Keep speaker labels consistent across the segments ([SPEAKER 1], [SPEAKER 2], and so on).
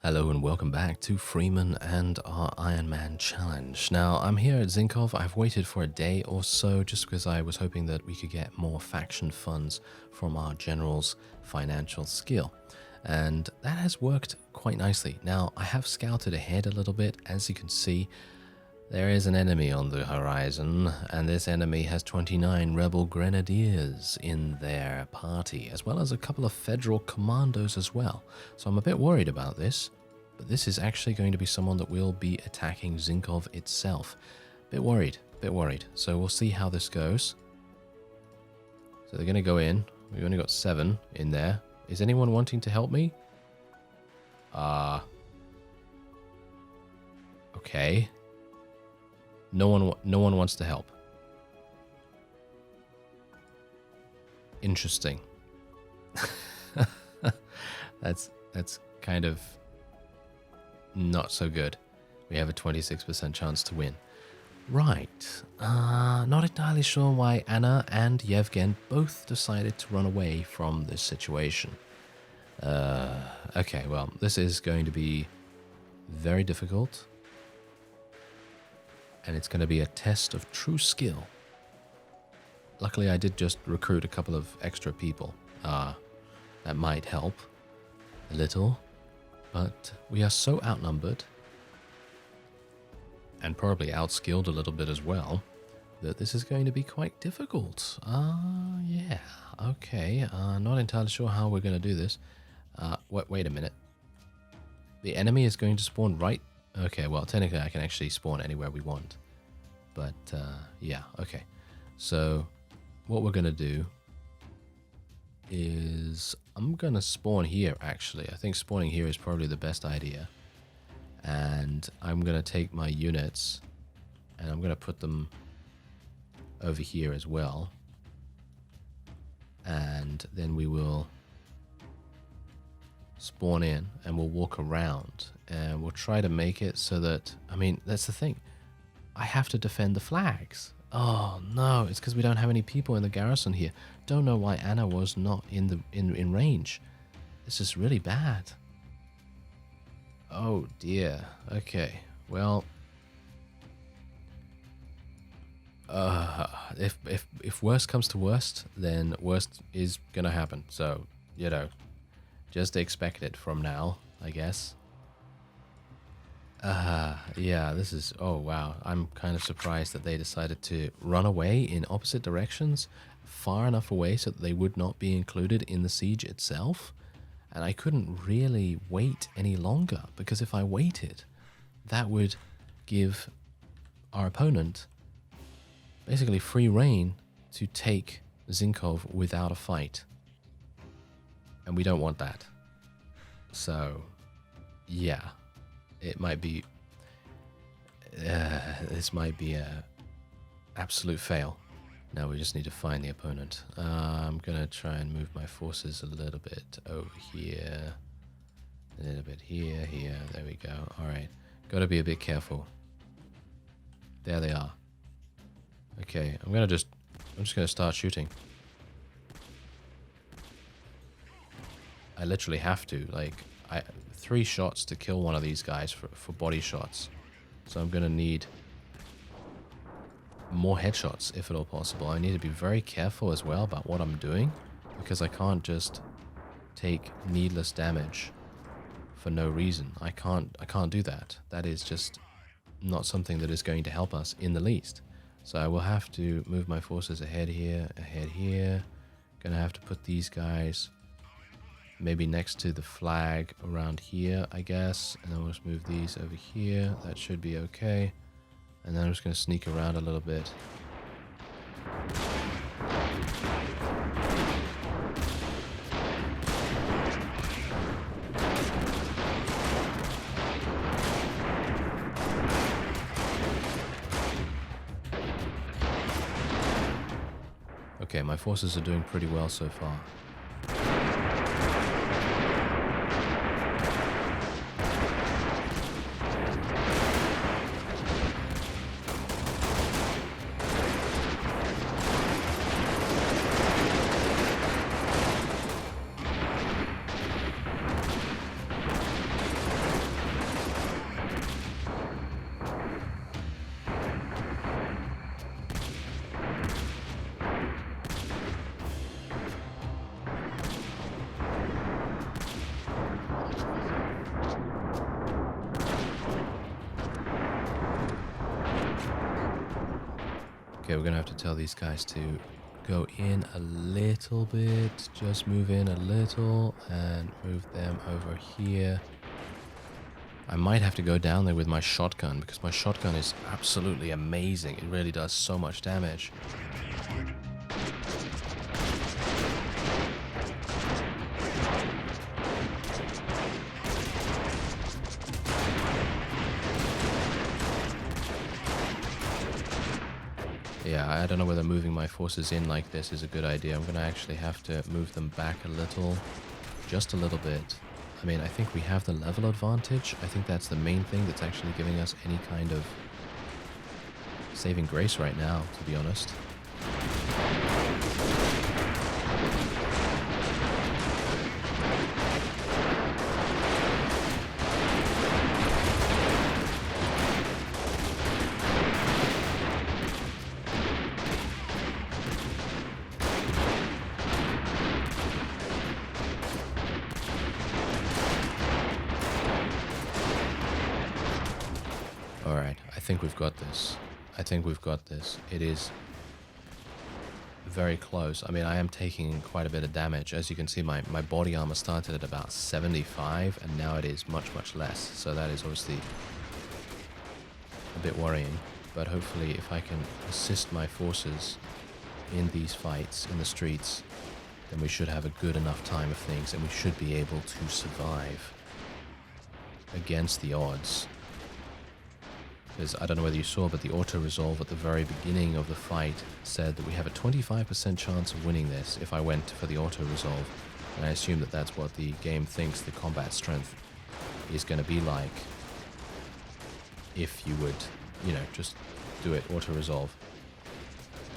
[SPEAKER 1] Hello and welcome back to Freeman and our Ironman challenge. Now, I'm here at Zinkov. I've waited for a day or so just because I was hoping that we could get more faction funds from our general's financial skill. And that has worked quite nicely. Now, I have scouted ahead a little bit. As you can see, there is an enemy on the horizon, and this enemy has 29 rebel grenadiers in their party, as well as a couple of federal commandos as well. So I'm a bit worried about this, but this is actually going to be someone that will be attacking Zinkov itself. Bit worried. So we'll see how this goes. So they're going to go in. We've only got 7 in there. Is anyone wanting to help me? Okay. No one wants to help. Interesting. That's kind of not so good. We have a 26% chance to win. Right. Not entirely sure why Anna and Yevgen both decided to run away from this situation. Okay, well, this is going to be very difficult. And it's going to be a test of true skill. Luckily, I did just recruit a couple of extra people. That might help a little. But we are so outnumbered, and probably outskilled a little bit as well, that this is going to be quite difficult. Yeah, okay. Not entirely sure how we're going to do this. Wait a minute. The enemy is going to spawn right... Okay, well, technically I can actually spawn anywhere we want. But, yeah, okay. So, what we're going to do is... I'm going to spawn here, actually. I think spawning here is probably the best idea. And I'm going to take my units, and I'm going to put them over here as well. And then we will spawn in, and we'll walk around, and we'll try to make it so that, I mean, that's the thing. I have to defend the flags. Oh no, it's because we don't have any people in the garrison here. Don't know why Anna was not in range. This is really bad. Oh dear. Okay. Well, if worst comes to worst, then worst is gonna happen. So, you know, just expect it from now, I guess. Yeah, this is... Oh, wow. I'm kind of surprised that they decided to run away in opposite directions, far enough away so that they would not be included in the siege itself. And I couldn't really wait any longer, because if I waited, that would give our opponent basically free reign to take Zinkov without a fight. And we don't want that. So, yeah. It might be... this might be a absolute fail. Now we just need to find the opponent. I'm going to try and move my forces a little bit over here. A little bit here. There we go. Alright. Got to be a bit careful. There they are. Okay, I'm just going to start shooting. I literally have to, like... 3 shots to kill one of these guys for body shots. So I'm going to need more headshots if at all possible. I need to be very careful as well about what I'm doing, because I can't just take needless damage for no reason. I can't do that. That is just not something that is going to help us in the least. So I will have to move my forces ahead here. Gonna have to put these guys maybe next to the flag around here, I guess. And then we'll just move these over here. That should be okay. And then I'm just going to sneak around a little bit. Okay, my forces are doing pretty well so far. Okay, we're going to have to tell these guys to go in a little bit. Just move in a little and move them over here. I might have to go down there with my shotgun because my shotgun is absolutely amazing. It really does so much damage. Yeah, I don't know whether moving my forces in like this is a good idea. I'm going to actually have to move them back a little, just a little bit. I mean, I think we have the level advantage. I think that's the main thing that's actually giving us any kind of saving grace right now, to be honest. Alright, I think we've got this. I think we've got this. It is very close. I mean, I am taking quite a bit of damage. As you can see, my body armor started at about 75, and now it is much, much less. So that is obviously a bit worrying. But hopefully, if I can assist my forces in these fights, in the streets, then we should have a good enough time of things, and we should be able to survive against the odds. Because I don't know whether you saw, but the auto-resolve at the very beginning of the fight said that we have a 25% chance of winning this if I went for the auto-resolve. And I assume that that's what the game thinks the combat strength is going to be like if you would, you know, just do it auto-resolve.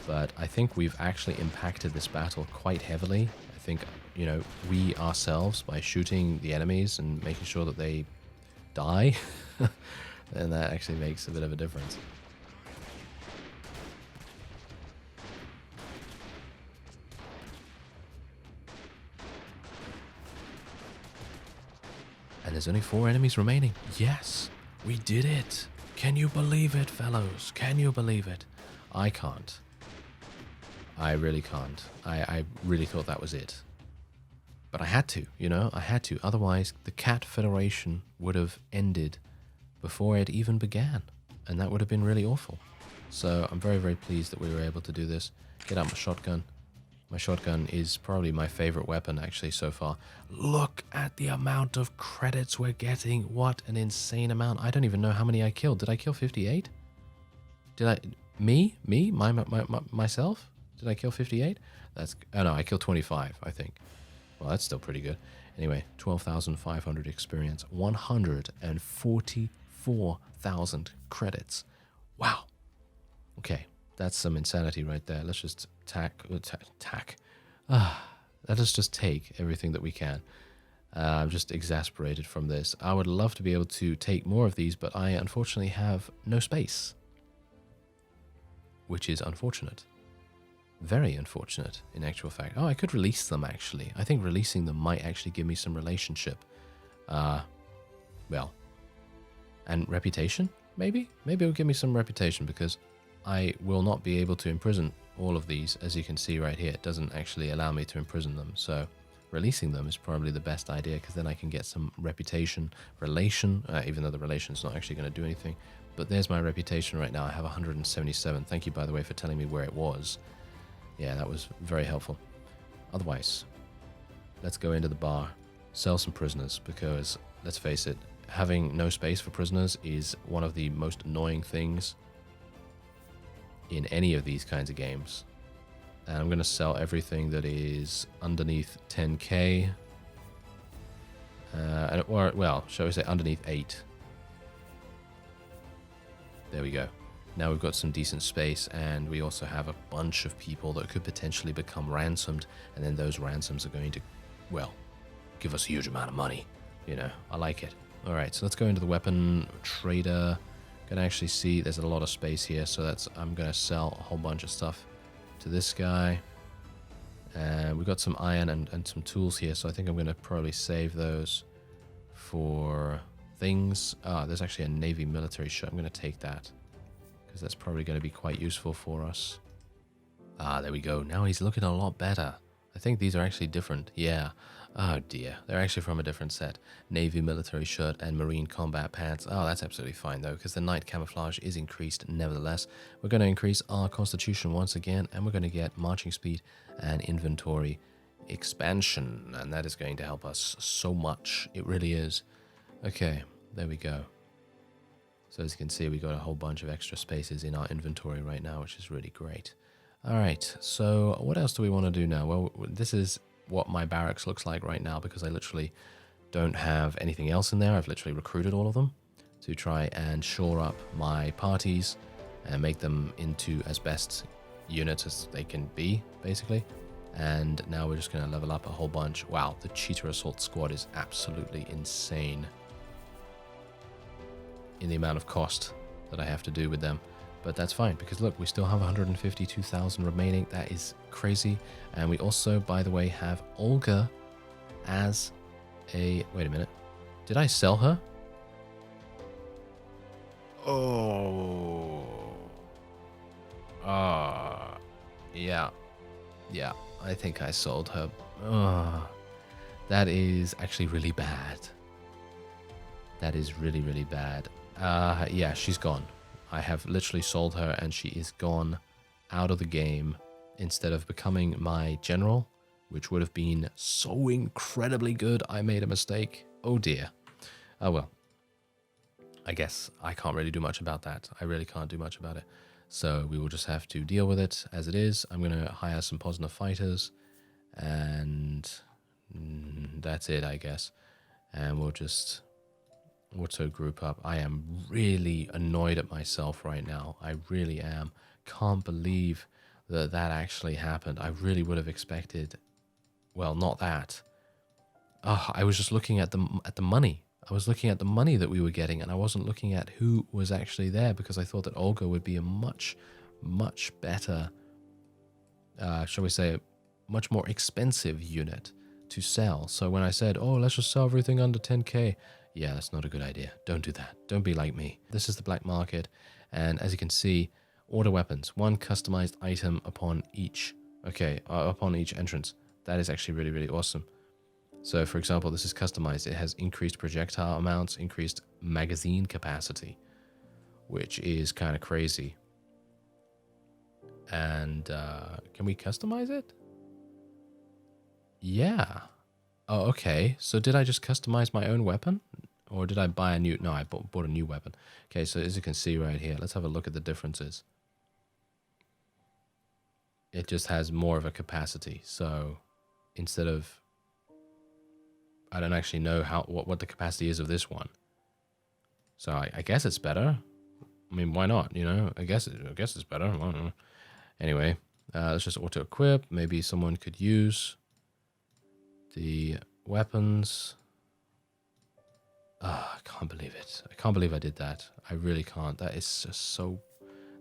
[SPEAKER 1] But I think we've actually impacted this battle quite heavily. I think, you know, we ourselves, by shooting the enemies and making sure that they die, then that actually makes a bit of a difference. And there's only 4 enemies remaining. Yes, we did it. Can you believe it, fellows? Can you believe it? I can't. I really can't. I really thought that was it. But I had to, you know, I had to. Otherwise, the Cat Federation would have ended before it even began, and that would have been really awful. So I'm very, very pleased that we were able to do this. Get out my shotgun. My shotgun is probably my favorite weapon, actually, so far. Look at the amount of credits we're getting. What an insane amount. I don't even know how many I killed. Did I kill 58? Did I... Me? Myself? Did I kill 58? That's... Oh, no, I killed 25, I think. Well, that's still pretty good. Anyway, 12,500 experience. 144,000 credits. Wow. Okay, that's some insanity right there. Let's just let us just take everything that we can. I'm just exasperated from this. I would love to be able to take more of these, but I unfortunately have no space. Which is unfortunate. Very unfortunate, in actual fact. Oh, I could release them, actually. I think releasing them might actually give me some relationship. Well, and reputation, maybe? Maybe it'll give me some reputation, because I will not be able to imprison all of these. As you can see right here, it doesn't actually allow me to imprison them. So releasing them is probably the best idea, because then I can get some reputation, relation, even though the relation is not actually going to do anything. But there's my reputation right now. I have 177. Thank you, by the way, for telling me where it was. Yeah, that was very helpful. Otherwise, let's go into the bar, sell some prisoners, because, let's face it, having no space for prisoners is one of the most annoying things in any of these kinds of games. And I'm going to sell everything that is underneath 10k. Or, well, shall we say underneath 8. There we go. Now we've got some decent space, and we also have a bunch of people that could potentially become ransomed, and then those ransoms are going to, well, give us a huge amount of money. You know, I like it. All right, so let's go into the weapon trader. Gonna actually see there's a lot of space here, so I'm gonna sell a whole bunch of stuff to this guy. And we've got some iron and some tools here, so I think I'm gonna probably save those for things. There's actually a Navy military shirt. I'm gonna take that, because that's probably going to be quite useful for us. Ah, there we go. Now he's looking a lot better. I think these are actually different. Yeah. Oh dear. They're actually from a different set. Navy military shirt and marine combat pants. Oh, that's absolutely fine though, because the night camouflage is increased nevertheless. We're going to increase our constitution once again, and we're going to get marching speed and inventory expansion. And that is going to help us so much. It really is. Okay, there we go. So as you can see, we got a whole bunch of extra spaces in our inventory right now, which is really great. All right, so what else do we want to do now? Well, this is what my barracks looks like right now, because I literally don't have anything else in there. I've literally recruited all of them to try and shore up my parties and make them into as best units as they can be, basically. And now we're just going to level up a whole bunch. Wow, the Cheetah Assault Squad is absolutely insane in the amount of cost that I have to do with them. But that's fine, because look, we still have 152,000 remaining. That is crazy. And we also, by the way, have Olga as a... Wait a minute. Did I sell her? Oh. Yeah. Yeah, I think I sold her. That is actually really bad. That is really, really bad. Yeah, she's gone. I have literally sold her, and she is gone out of the game instead of becoming my general, which would have been so incredibly good. I made a mistake. Oh dear. Oh well. I guess I can't really do much about that. I really can't do much about it. So we will just have to deal with it as it is. I'm going to hire some Posner fighters, and that's it, I guess. And we'll just... auto group up. I am really annoyed at myself right now. I really am. Can't believe that that actually happened. I really would have expected, well, not that. I was just looking at the money. I was looking at the money that we were getting, and I wasn't looking at who was actually there, because I thought that Olga would be a much, much better, shall we say, much more expensive unit to sell. So when I said, oh, let's just sell everything under 10k, yeah, that's not a good idea. Don't do that. Don't be like me. This is the black market. And as you can see, order weapons. One customized item upon each. Okay, upon each entrance. That is actually really, really awesome. So, for example, this is customized. It has increased projectile amounts, increased magazine capacity, which is kind of crazy. And can we customize it? Yeah. Oh, okay. So did I just customize my own weapon? Or did I buy a new... No, I bought a new weapon. Okay, so as you can see right here, let's have a look at the differences. It just has more of a capacity. So instead of... I don't actually know what the capacity is of this one. So I guess it's better. I mean, why not? You know, I guess it's better. I don't know. Anyway, let's just auto-equip. Maybe someone could use the weapons. I can't believe it. I can't believe I did that. I really can't. That is just so...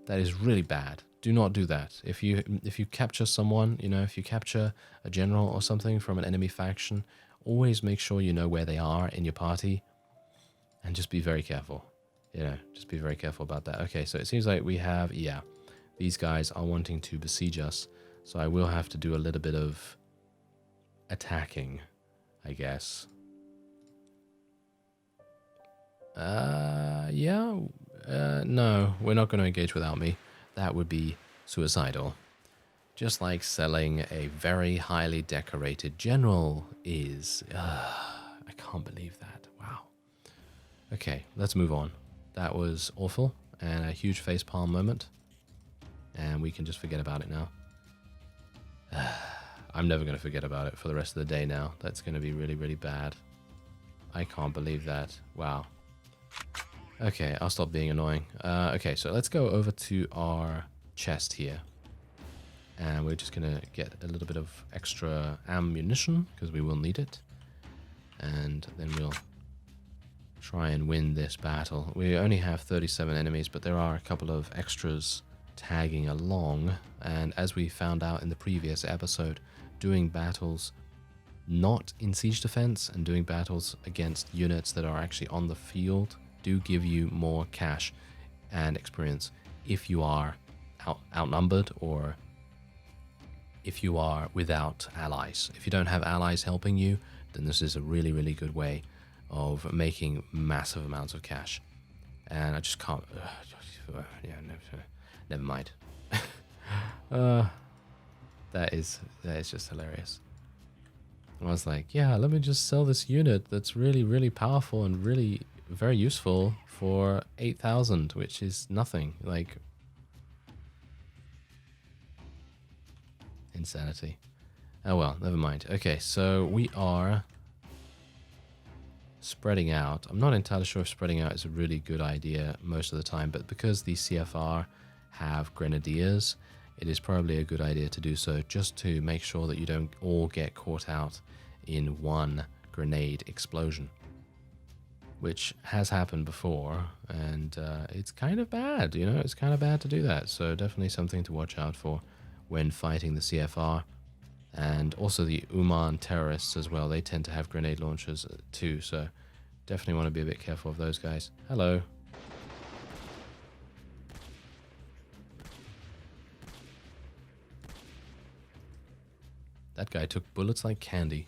[SPEAKER 1] That is really bad. Do not do that. If you capture someone, you know, if you capture a general or something from an enemy faction, always make sure you know where they are in your party, and just be very careful. You know, just be very careful about that. Okay, so it seems like we have... Yeah, these guys are wanting to besiege us, so I will have to do a little bit of attacking, I guess. No, we're not going to engage without me. That would be suicidal. Just like selling a very highly decorated general is. I can't believe that. Wow. Okay, let's move on. That was awful and a huge facepalm moment. And we can just forget about it now. I'm never going to forget about it for the rest of the day now. That's going to be really, really bad. I can't believe that. Wow. Okay, I'll stop being annoying. Okay, so let's go over to our chest here. And we're just going to get a little bit of extra ammunition, because we will need it. And then we'll try and win this battle. We only have 37 enemies, but there are a couple of extras tagging along. And as we found out in the previous episode, doing battles not in siege defense and doing battles against units that are actually on the field do give you more cash and experience if you are outnumbered or if you are without allies. If you don't have allies helping you, then this is a really, really good way of making massive amounts of cash. And I just can't... yeah, never mind. That is just hilarious. I was like, yeah, let me just sell this unit that's really, really powerful and really very useful for 8,000, which is nothing. Like, insanity. Oh well, never mind. Okay, so we are spreading out. I'm not entirely sure if spreading out is a really good idea most of the time, but because the CFR have grenadiers, it is probably a good idea to do so, just to make sure that you don't all get caught out in one grenade explosion, which has happened before, and it's kind of bad, you know, it's kind of bad to do that. So definitely something to watch out for when fighting the CFR. And also the Uman terrorists as well, they tend to have grenade launchers too, so definitely want to be a bit careful of those guys. Hello. That guy took bullets like candy.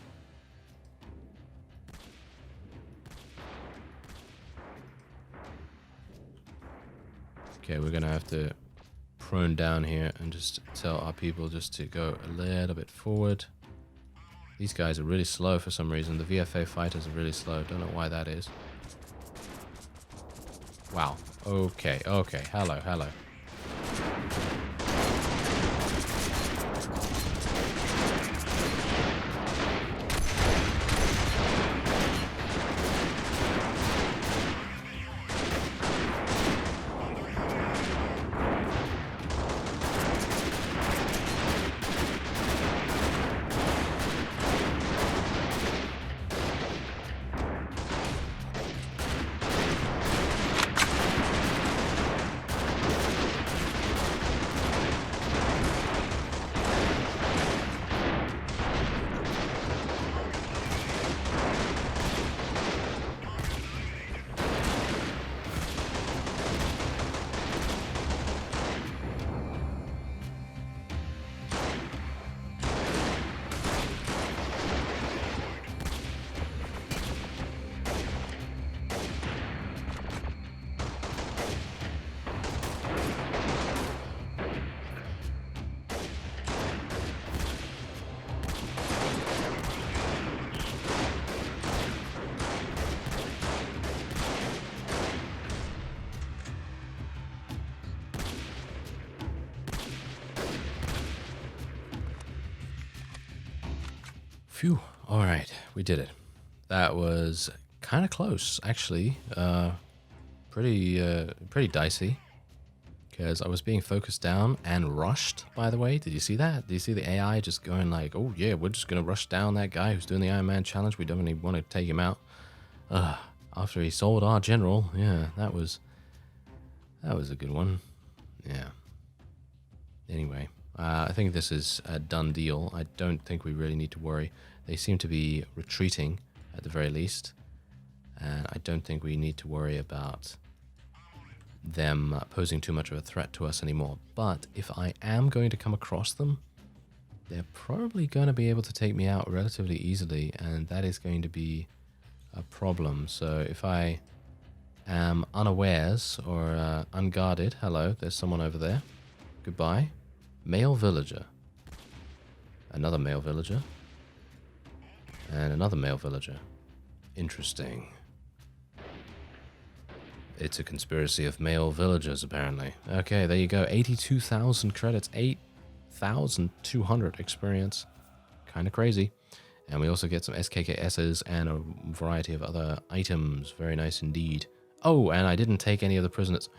[SPEAKER 1] Okay, we're gonna have to prone down here and just tell our people just to go a little bit forward. These guys are really slow for some reason. The VFA fighters are really slow. Don't know why that is. Wow. Okay, okay. Hello, hello. Phew. All right, we did it. That was kind of close, actually. Pretty dicey. Because I was being focused down and rushed, by the way. Did you see that? Did you see the AI just going like, oh yeah, we're just going to rush down that guy who's doing the Ironman challenge. We don't even want to take him out. After he sold our general. Yeah, that was a good one. Yeah. Anyway, I think this is a done deal. I don't think we really need to worry. They seem to be retreating at the very least. And I don't think we need to worry about them posing too much of a threat to us anymore. But if I am going to come across them, they're probably going to be able to take me out relatively easily, and that is going to be a problem. So if I am unawares or unguarded, hello, there's someone over there. Goodbye. Male villager. Another male villager. And another male villager. Interesting. It's a conspiracy of male villagers, apparently. Okay, there you go. 82,000 credits. 8,200 experience. Kind of crazy. And we also get some SKKSs and a variety of other items. Very nice indeed. Oh, and I didn't take any of the prisoners.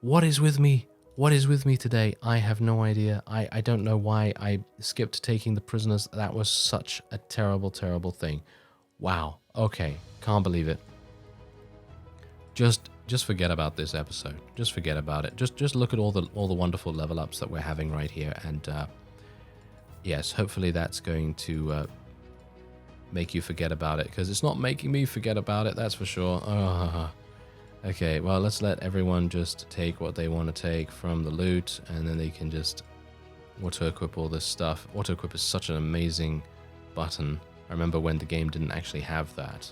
[SPEAKER 1] What is with me? What is with me today? I have no idea. I don't know why I skipped taking the prisoners. That was such a terrible, terrible thing. Wow. Okay. Can't believe it. Just forget about this episode. Just forget about it. Just look at all the wonderful level ups that we're having right here. And yes, hopefully that's going to make you forget about it, because it's not making me forget about it. That's for sure. Okay, well, let's let everyone just take what they want to take from the loot, and then they can just auto-equip all this stuff. Auto-equip is such an amazing button. I remember when the game didn't actually have that.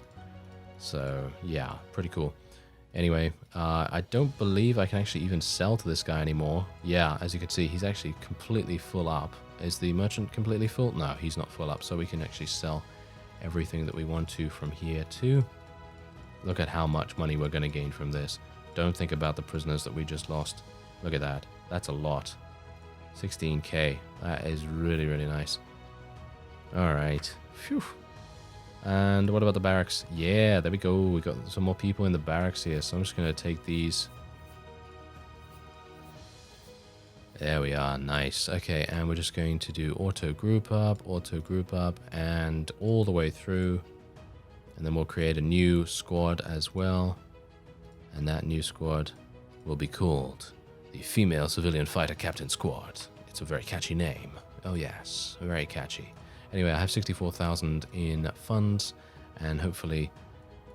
[SPEAKER 1] So, yeah, pretty cool. Anyway, I don't believe I can actually even sell to this guy anymore. Yeah, as you can see, he's actually completely full up. Is the merchant completely full? No, he's not full up, so we can actually sell everything that we want to from here too. Look at how much money we're going to gain from this. Don't think about the prisoners that we just lost. Look at that. That's a lot. 16k. That is really, really nice. Alright. Phew. And what about the barracks? Yeah, there we go. We got some more people in the barracks here, so I'm just going to take these. There we are. Nice. Okay, and we're just going to do auto group up, and all the way through. And then we'll create a new squad as well. And that new squad will be called the Female Civilian Fighter Captain Squad. It's a very catchy name. Oh yes, very catchy. Anyway, I have 64,000 in funds, and hopefully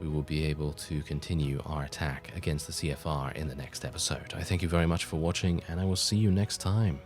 [SPEAKER 1] we will be able to continue our attack against the CFR in the next episode. I thank you very much for watching, and I will see you next time.